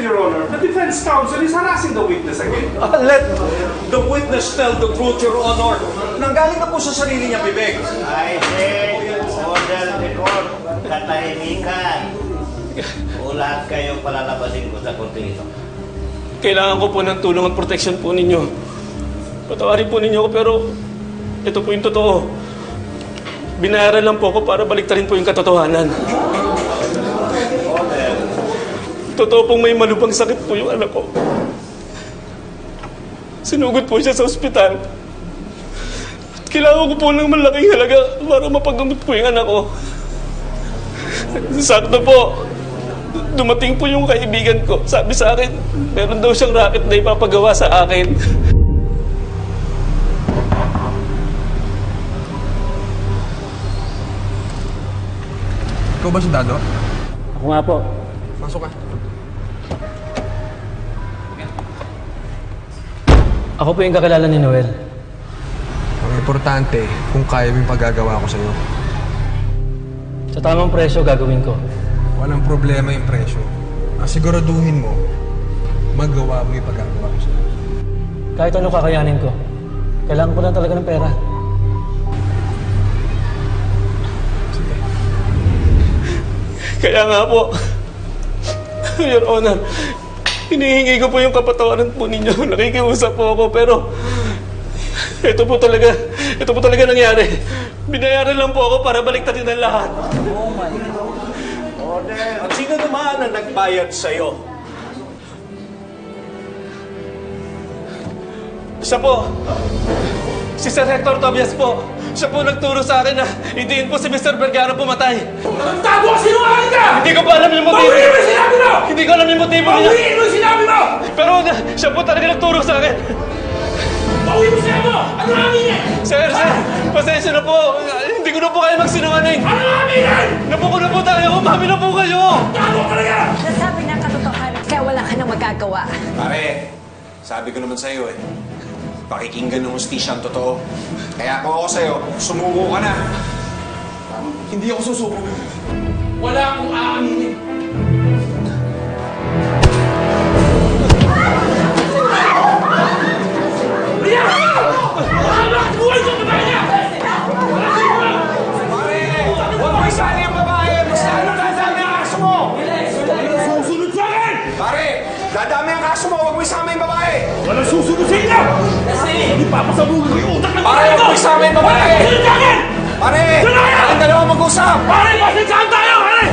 Your Honor, the defense counsel is harassing the witness again. Let the witness tell the truth, Your Honor. Nanggaling na po sa sarili niya, bibig. I say, order the court, katahimikan. O lahat kayo palalabasin ko sa korte ito. Kailangan ko po ng tulong at protection po ninyo. Patawarin po ninyo ako, pero ito po yung totoo. Binayaran lang po ako para baliktarin po yung katotohanan. Totoo pong may malubhang sakit po yung anak ko. Sinugod po siya sa ospital. At kailangan ko po ng malaking halaga para mapagamot po yung anak ko. Sakto po, dumating po yung kaibigan ko. Sabi sa akin, meron daw siyang racket na ipapagawa sa akin. Ikaw ba si Dado? Ako nga po. Pasok ka. Ako po yung kakilala ni Noel. Ang importante, kung kaya mo yung paggagawa ko sa'yo. Sa tamang presyo, gagawin ko. Walang problema yung presyo. Ang siguraduhin mo, magawa mo yung paggagawa ko sa'yo. Kahit ano kakayanin ko. Kailangan ko lang talaga ng pera. Sige. Kaya nga po, Your Honor, hinihingi ko po yung kapatawaran po ninyo. Nakikiusap po ako, pero ito po talaga nangyari. Binayaran lang po ako para baliktarin ang lahat. At sino naman ang nagbayad sa'yo? Siya po, si Sir Hector Tobias po. Siya po nagturo sa akin na idiin po si Mr. Vergara pumatay. Tago! Sinungaling ka! Hindi ko pa alam yung motibo. Bawiin mo yung sinabi mo! Hindi ko alam yung motibo niya. Bawiin mo yung sinabi mo! Pero siya po talaga nagturo sa akin. Bawiin mo yung sinabi mo! Ano nga aminin? Sir, pasensya na po. Hindi ko na po kaya magsinungaling. Ano nga aminin? Napuko na po tayo. Umami na po kayo. Tago talaga! Nasabi ng katotohanan, kaya wala ka nang magagawa. Pare, sabi ko naman sa'yo eh. Pakikinggan ng hustisya ang totoo. Kaya kung ako sa'yo, sumuko ka na. Hindi ako susuko. Wala akong aaminin. Riya! Bakit buhay ko ba niya? Pare, huwag mo isali yung babae. Basta ano dadami ang kaso mo. Susunod sa akin! Pare, dadami ang kaso mo. Huwag mo isama yung babae. Walang susunod sa inyo! Hindi papasabugin ko yung utak ng Pare, huwag mo isama yung babae. Susunod sa akin! Pare, Susunod! tayong dalawa mag-usap. Pare, pasensyahan tayo! Pare!